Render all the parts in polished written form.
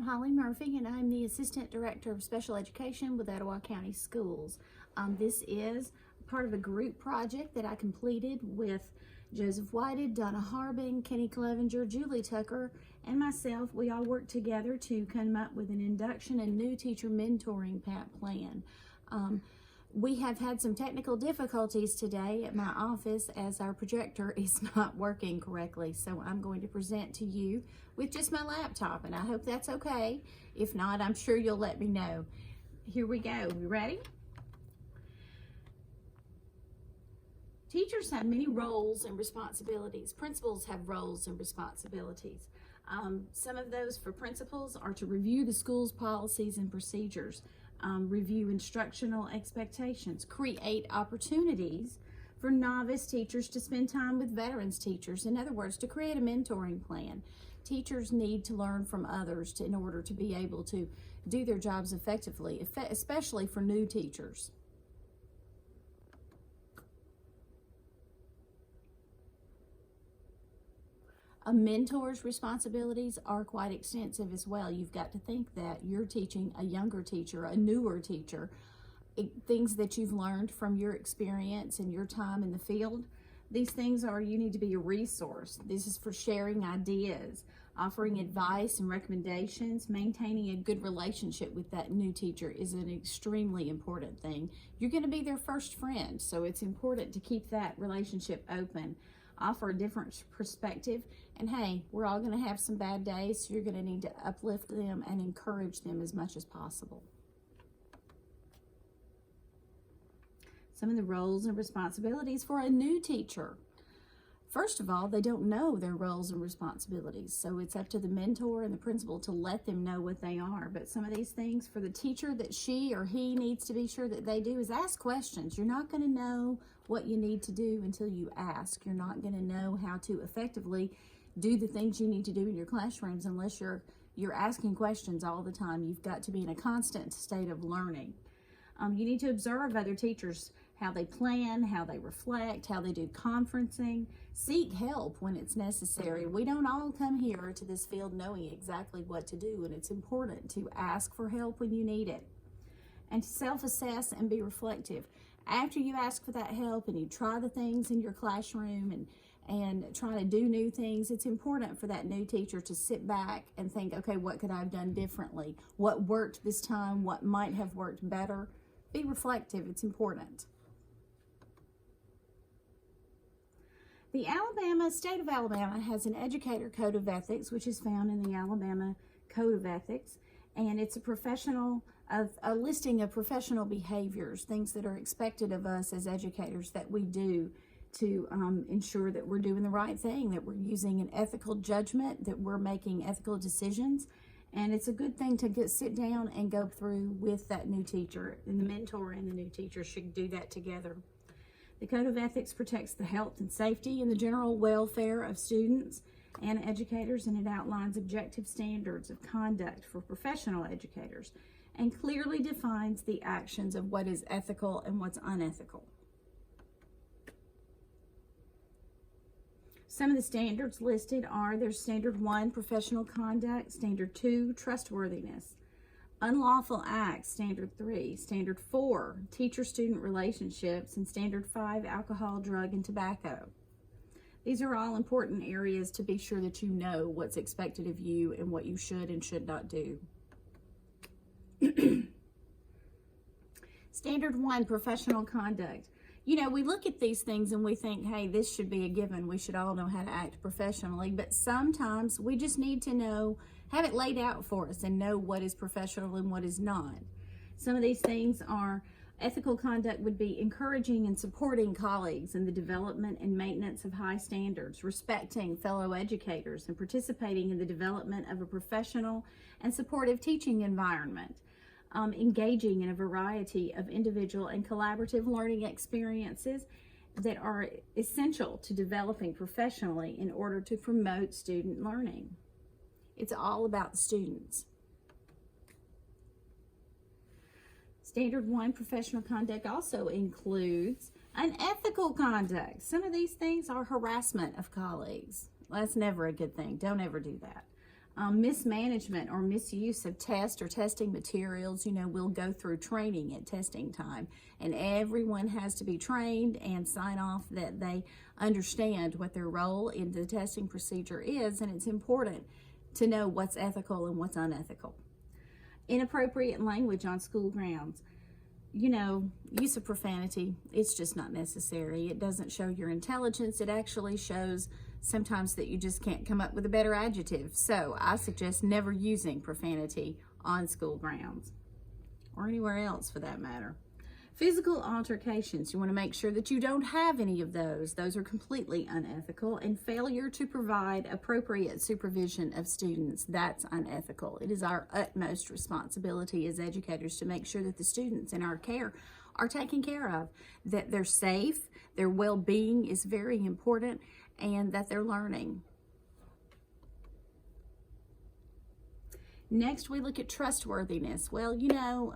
Holly Murphy, and I'm the Assistant Director of Special Education with Etowah County Schools. This is part of a group project that I completed with Joseph Whited, Donna Harbin, Kenny Clevenger, Julie Tucker, and myself. We all worked together to come up with an induction and new teacher mentoring plan. We have had some technical difficulties today at my office as our projector is not working correctly. So I'm going to present to you with just my laptop, and I hope that's okay. If not, I'm sure you'll let me know. Here we go. You ready? Teachers have many roles and responsibilities. Principals have roles and responsibilities. Some of those for principals are to review the school's policies and procedures, review instructional expectations, create opportunities for novice teachers to spend time with veterans teachers. In other words, to create a mentoring plan. Teachers need to learn from others in order to be able to do their jobs effectively, especially for new teachers. A mentor's responsibilities are quite extensive as well. You've got to think that you're teaching a younger teacher, a newer teacher, things that you've learned from your experience and your time in the field. These things are, you need to be a resource. This is for sharing ideas, offering advice and recommendations. Maintaining a good relationship with that new teacher is an extremely important thing. You're going to be their first friend, so it's important to keep that relationship open. Offer a different perspective, and hey, we're all going to have some bad days, so you're going to need to uplift them and encourage them as much as possible. Some of the roles and responsibilities for a new teacher. First of all, they don't know their roles and responsibilities, so it's up to the mentor and the principal to let them know what they are. But some of these things for the teacher that she or he needs to be sure that they do is ask questions. You're not going to know what you need to do until you ask. You're not going to know how to effectively do the things you need to do in your classrooms unless you're asking questions all the time. You've got to be in a constant state of learning. You need to observe other teachers, how they plan, how they reflect, how they do conferencing. Seek help when it's necessary. We don't all come here to this field knowing exactly what to do, and it's important to ask for help when you need it. And to self-assess and be reflective. After you ask for that help and you try the things in your classroom and try to do new things, it's important for that new teacher to sit back and think, okay, what could I have done differently? What worked this time? What might have worked better? Be reflective. It's important. The state of Alabama has an educator code of ethics, which is found in the Alabama Code of Ethics, and it's a listing of professional behaviors, things that are expected of us as educators that we do to ensure that we're doing the right thing, that we're using an ethical judgment, that we're making ethical decisions. And it's a good thing to sit down and go through with that new teacher, and the mentor and the new teacher should do that together. The Code of Ethics protects the health and safety and the general welfare of students and educators, and it outlines objective standards of conduct for professional educators and clearly defines the actions of what is ethical and what's unethical. Some of the standards listed are, there's Standard 1, professional conduct, Standard 2, trustworthiness, unlawful acts, Standard 3, Standard 4, teacher-student relationships, and Standard 5, alcohol, drug, and tobacco. These are all important areas to be sure that you know what's expected of you and what you should and should not do. Standard 1, professional conduct. You know, we look at these things and we think, hey, this should be a given. We should all know how to act professionally. But sometimes we just need to have it laid out for us and know what is professional and what is not. Some of these things are, ethical conduct would be encouraging and supporting colleagues in the development and maintenance of high standards, respecting fellow educators, and participating in the development of a professional and supportive teaching environment. Engaging in a variety of individual and collaborative learning experiences that are essential to developing professionally in order to promote student learning. It's all about the students. Standard 1, professional conduct also includes unethical conduct. Some of these things are harassment of colleagues. That's never a good thing. Don't ever do that. Mismanagement or misuse of test or testing materials. We'll go through training at testing time, and everyone has to be trained and sign off that they understand what their role in the testing procedure is, and it's important to know what's ethical and what's unethical. Inappropriate language on school grounds. Use of profanity, it's just not necessary. It doesn't show your intelligence. It actually shows sometimes that you just can't come up with a better adjective. So I suggest never using profanity on school grounds or anywhere else for that matter. Physical altercations, you want to make sure that you don't have any of those. Those are completely unethical. And failure to provide appropriate supervision of students, that's unethical. It is our utmost responsibility as educators to make sure that the students in our care are taken care of, that they're safe, their well-being is very important, and that they're learning. Next, we look at trustworthiness. Well,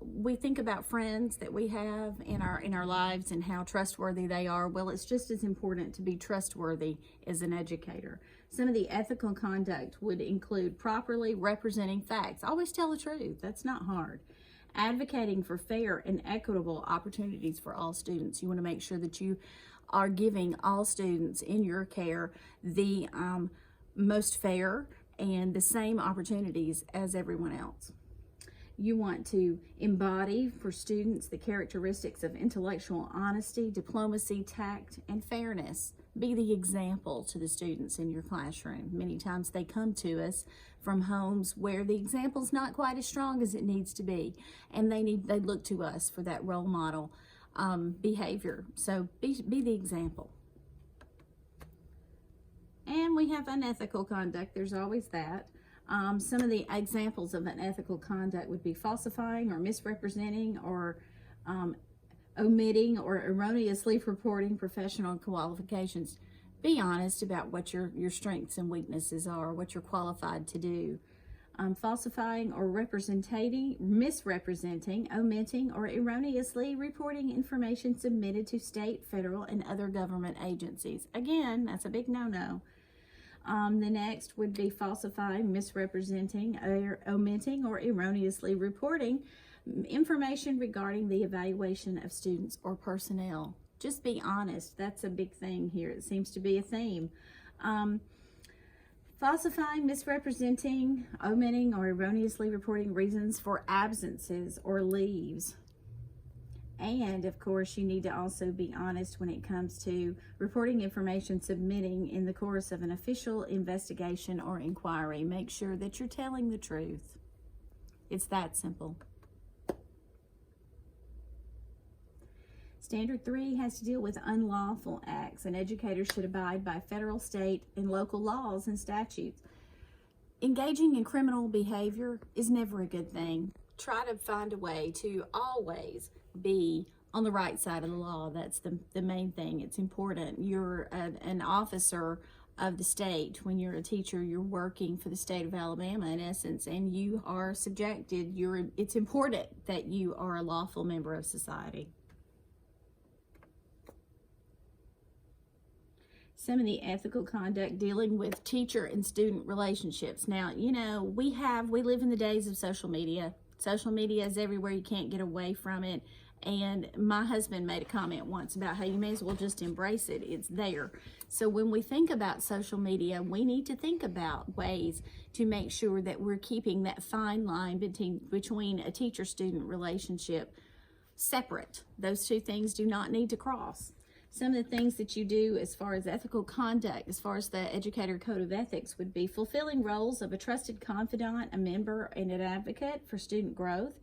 we think about friends that we have in our lives and how trustworthy they are. Well, it's just as important to be trustworthy as an educator. Some of the ethical conduct would include properly representing facts. Always tell the truth. That's not hard. Advocating for fair and equitable opportunities for all students. You want to make sure that you are giving all students in your care the most fair and the same opportunities as everyone else. You want to embody for students the characteristics of intellectual honesty, diplomacy, tact, and fairness. Be the example to the students in your classroom. Many times they come to us from homes where the example's not quite as strong as it needs to be, and they look to us for that role model behavior. So be the example. And we have unethical conduct. There's always that. Some of the examples of unethical conduct would be falsifying or misrepresenting or omitting or erroneously reporting professional qualifications. Be honest about what your strengths and weaknesses are, what you're qualified to do. Falsifying or misrepresenting, omitting, or erroneously reporting information submitted to state, federal, and other government agencies. Again, that's a big no-no. The next would be falsifying, misrepresenting, or omitting, or erroneously reporting information regarding the evaluation of students or personnel. Just be honest. That's a big thing here. It seems to be a theme. Falsifying, misrepresenting, omitting, or erroneously reporting reasons for absences or leaves. And, of course, you need to also be honest when it comes to reporting information submitting in the course of an official investigation or inquiry. Make sure that you're telling the truth. It's that simple. Standard 3 has to deal with unlawful acts, and educators should abide by federal, state, and local laws and statutes. Engaging in criminal behavior is never a good thing. Try to find a way to always be on the right side of the law. That's the main thing. It's important. You're an officer of the state. When you're a teacher, you're working for the state of Alabama in essence, and you are subjected. It's important that you are a lawful member of society. Some of the ethical conduct dealing with teacher and student relationships. Now, we live in the days of social media. Social media is everywhere. You can't get away from it. And my husband made a comment once about how you may as well just embrace it. It's there. So when we think about social media, we need to think about ways to make sure that we're keeping that fine line between a teacher-student relationship separate. Those two things do not need to cross. Some of the things that you do as far as ethical conduct, as far as the Educator Code of Ethics, would be fulfilling roles of a trusted confidant, a member, and an advocate for student growth,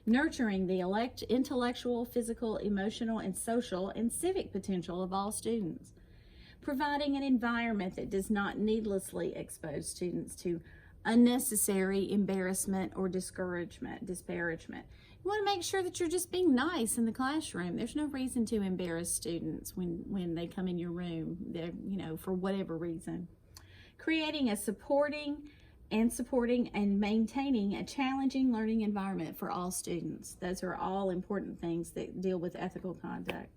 nurturing the intellectual, physical, emotional, and social and civic potential of all students, providing an environment that does not needlessly expose students to unnecessary embarrassment or disparagement. You want to make sure that you're just being nice in the classroom. There's no reason to embarrass students when they come in your room, for whatever reason. Creating a supporting and maintaining a challenging learning environment for all students. Those are all important things that deal with ethical conduct.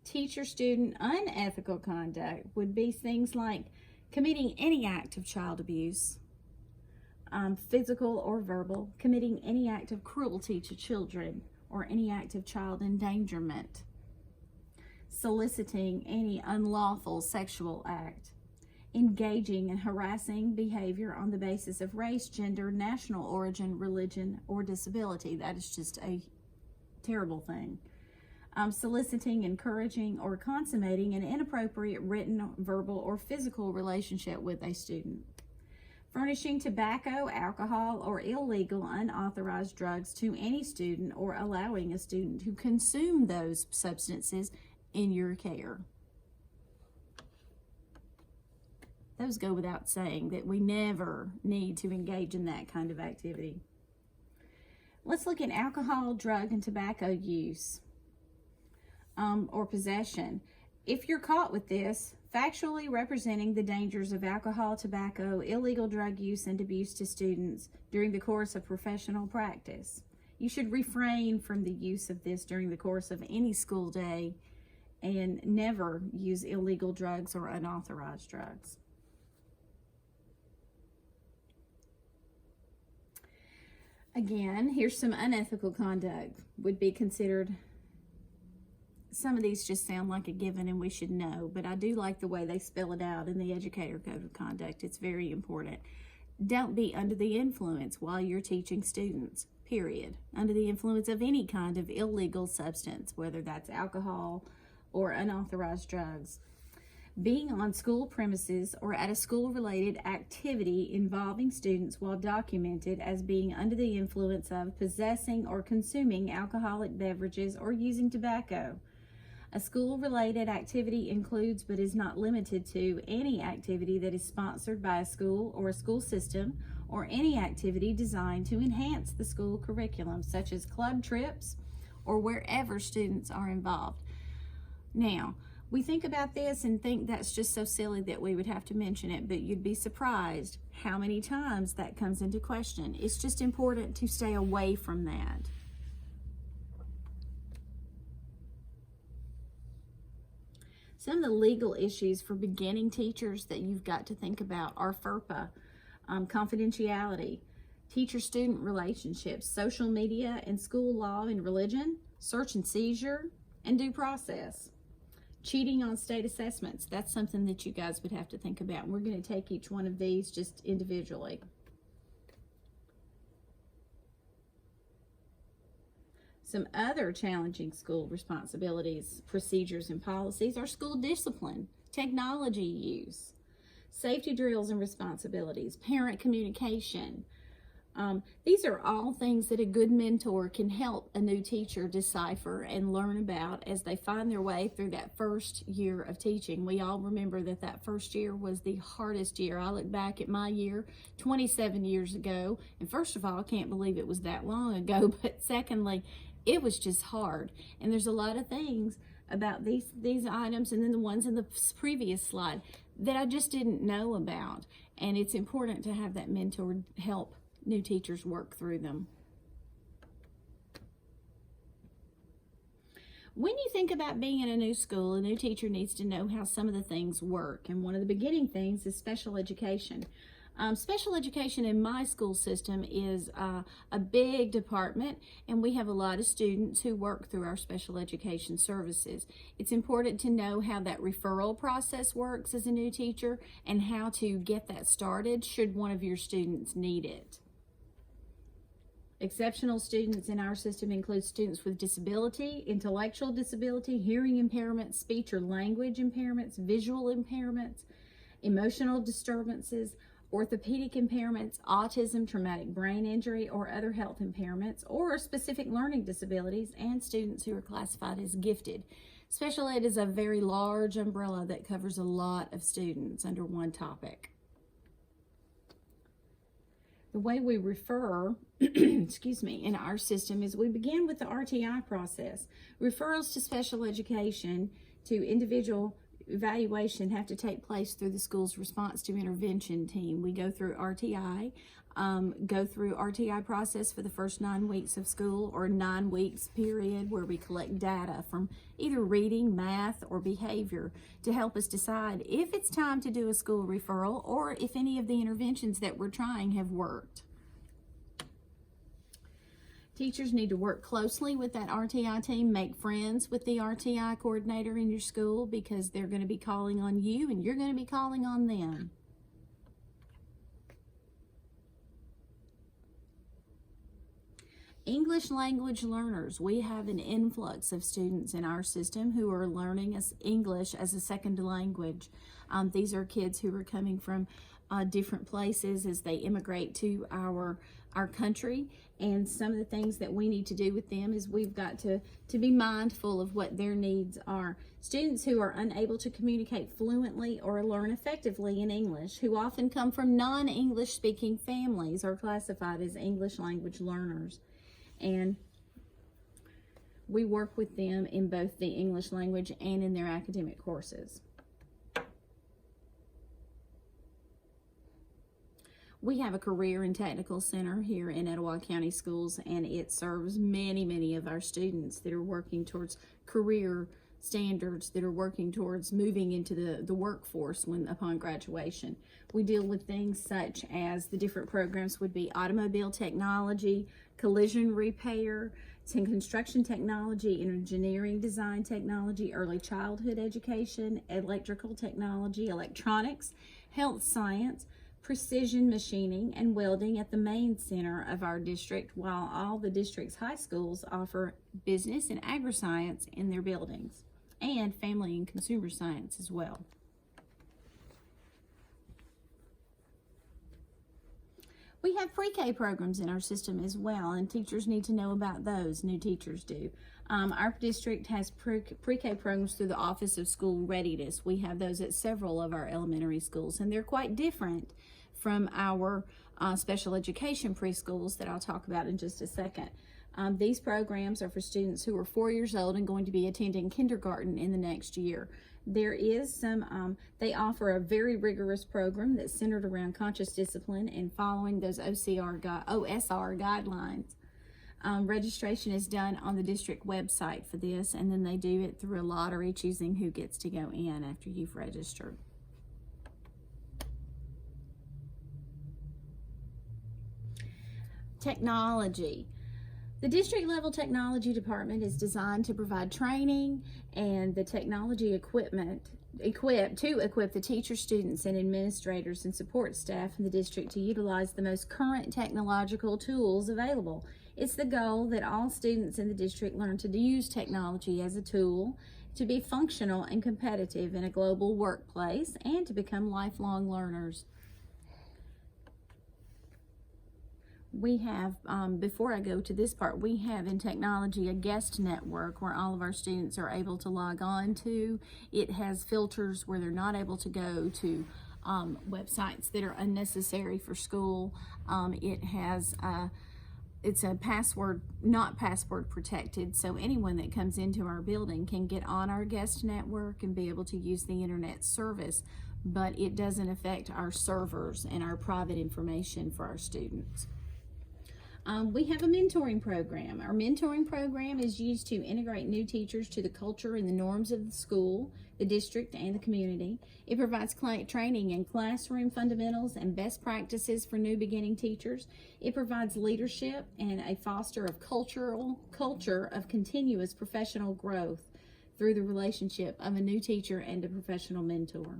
Teacher-student unethical conduct would be things like committing any act of child abuse, physical or verbal, committing any act of cruelty to children or any act of child endangerment, soliciting any unlawful sexual act, engaging in harassing behavior on the basis of race, gender, national origin, religion, or disability. That is just a terrible thing. Soliciting, encouraging, or consummating an inappropriate written, verbal, or physical relationship with a student. Furnishing tobacco, alcohol, or illegal unauthorized drugs to any student or allowing a student to consume those substances in your care. Those go without saying that we never need to engage in that kind of activity. Let's look at alcohol, drug, and tobacco use or possession. If you're caught with this, factually representing the dangers of alcohol, tobacco, illegal drug use, and abuse to students during the course of professional practice, you should refrain from the use of this during the course of any school day and never use illegal drugs or unauthorized drugs. Again, here's some unethical conduct would be considered. Some of these just sound like a given and we should know, but I do like the way they spell it out in the Educator Code of Conduct. It's very important. Don't be under the influence while you're teaching students, period. Under the influence of any kind of illegal substance, whether that's alcohol or unauthorized drugs. Being on school premises or at a school-related activity involving students while documented as being under the influence of possessing or consuming alcoholic beverages or using tobacco. A school-related activity includes but is not limited to any activity that is sponsored by a school or a school system or any activity designed to enhance the school curriculum, such as club trips or wherever students are involved. Now, we think about this and think that's just so silly that we would have to mention it, but you'd be surprised how many times that comes into question. It's just important to stay away from that. Some of the legal issues for beginning teachers that you've got to think about are FERPA, confidentiality, teacher-student relationships, social media and school law and religion, search and seizure, and due process. Cheating on state assessments, that's something that you guys would have to think about. We're going to take each one of these just individually. Some other challenging school responsibilities, procedures, and policies are school discipline, technology use, safety drills and responsibilities, parent communication. These are all things that a good mentor can help a new teacher decipher and learn about as they find their way through that first year of teaching. We all remember that first year was the hardest year. I look back at my year 27 years ago, and first of all, I can't believe it was that long ago, but secondly, it was just hard. And there's a lot of things about these items and then the ones in the previous slide that I just didn't know about. And it's important to have that mentor help new teachers work through them. When you think about being in a new school, a new teacher needs to know how some of the things work. And one of the beginning things is special education. Special education in my school system is a big department, and we have a lot of students who work through our special education services. It's important to know how that referral process works as a new teacher and how to get that started should one of your students need it. Exceptional students in our system include students with disability, intellectual disability, hearing impairments, speech or language impairments, visual impairments, emotional disturbances, orthopedic impairments, autism, traumatic brain injury, or other health impairments, or specific learning disabilities, and students who are classified as gifted. Special ed is a very large umbrella that covers a lot of students under one topic. The way we refer, in our system is we begin with the RTI process. Referrals to special education to individual evaluation have to take place through the school's response to intervention team. We go through RTI, process for the first 9 weeks of school, or 9 weeks period, where we collect data from either reading, math, or behavior to help us decide if it's time to do a school referral or if any of the interventions that we're trying have worked. Teachers need to work closely with that RTI team, make friends with the RTI coordinator in your school, because they're going to be calling on you and you're going to be calling on them. English language learners. We have an influx of students in our system who are learning English as a second language. These are kids who are coming from different places as they immigrate to our country, and some of the things that we need to do with them is we've got to be mindful of what their needs are. Students who are unable to communicate fluently or learn effectively in English, who often come from non-English speaking families, are classified as English language learners. And we work with them in both the English language and in their academic courses. We have a career and technical center here in Etowah County Schools, and it serves many of our students that are working towards career standards, that are working towards moving into the workforce upon graduation. We deal with things such as the different programs would be automobile technology, collision repair, construction technology, engineering design technology, early childhood education, electrical technology, electronics, health science, precision machining, and welding at the main center of our district, while all the district's high schools offer business and agri-science in their buildings, and family and consumer science as well. We have pre-K programs in our system as well, and teachers need to know about those. New teachers do. Our district has pre-K programs through the Office of School Readiness. We have those at several of our elementary schools, and they're quite different from our special education preschools that I'll talk about in just a second. These programs are for students who are 4 years old and going to be attending kindergarten in the next year. There is some, they offer a very rigorous program that's centered around conscious discipline and following those OSR guidelines. Registration is done on the district website for this, and then they do it through a lottery, choosing who gets to go in after you've registered. Technology. The district level technology department is designed to provide training and the technology equipment to equip the teachers, students, and administrators and support staff in the district to utilize the most current technological tools available. It's the goal that all students in the district learn to use technology as a tool to be functional and competitive in a global workplace and to become lifelong learners. We have, before I go to this part, we have in technology a guest network where all of our students are able to log on to. It has filters where they're not able to go to websites that are unnecessary for school. It's a password, not password protected, so anyone that comes into our building can get on our guest network and be able to use the internet service, but it doesn't affect our servers and our private information for our students. We have a mentoring program. Our mentoring program is used to integrate new teachers to the culture and the norms of the school, the district, and the community. It provides training in classroom fundamentals and best practices for new beginning teachers. It provides leadership and a foster of culture of continuous professional growth through the relationship of a new teacher and a professional mentor.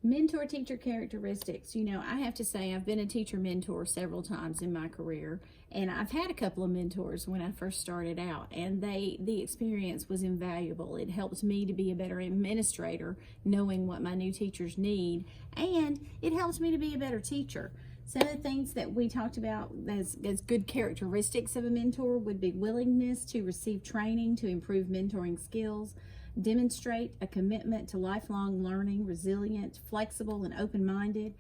Mentor teacher characteristics. You know, I have to say I've been a teacher mentor several times in my career, and I've had a couple of mentors when I first started out, and the experience was invaluable. It helps me to be a better administrator, knowing what my new teachers need, and it helps me to be a better teacher. Some of the things that we talked about as good characteristics of a mentor would be willingness to receive training to improve mentoring skills, demonstrate a commitment to lifelong learning, resilient, flexible, and open-minded.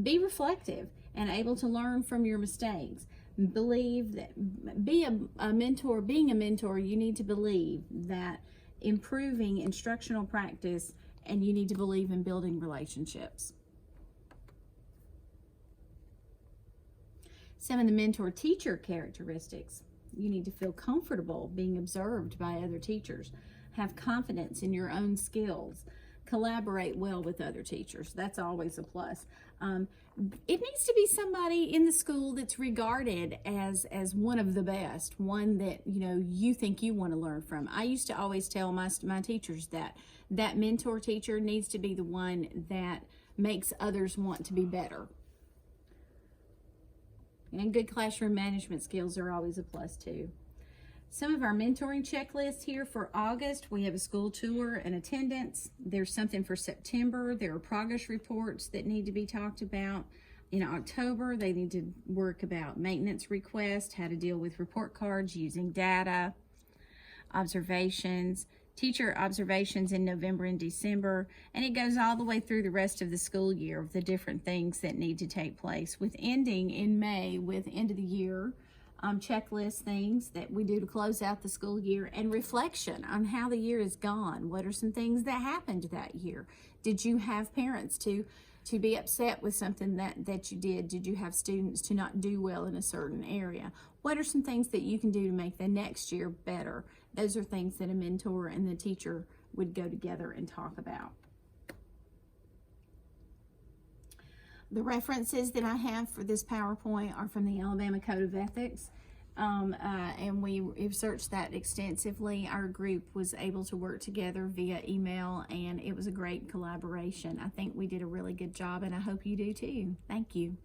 Be reflective and able to learn from your mistakes. Believe that being a mentor, you need to believe that improving instructional practice, and you need to believe in building relationships. Some of the mentor-teacher characteristics. You need to feel comfortable being observed by other teachers. Have confidence in your own skills. Collaborate well with other teachers. That's always a plus. It needs to be somebody in the school that's regarded as one of the best, one that you think you want to learn from. I used to always tell my teachers that mentor teacher needs to be the one that makes others want to be better. And good classroom management skills are always a plus too. Some of our mentoring checklists here for August, we have a school tour and attendance. There's something for September. There are progress reports that need to be talked about. In October, they need to work about maintenance requests, how to deal with report cards using data, observations, teacher observations in November and December, and it goes all the way through the rest of the school year of the different things that need to take place, with ending in May with end of the year checklist things that we do to close out the school year, and reflection on how the year has gone. What are some things that happened that year? Did you have parents to be upset with something that you did? Did you have students to not do well in a certain area? What are some things that you can do to make the next year better? Those are things that a mentor and the teacher would go together and talk about. The references that I have for this PowerPoint are from the Alabama Code of Ethics, and we've searched that extensively. Our group was able to work together via email, and it was a great collaboration. I think we did a really good job, and I hope you do too. Thank you.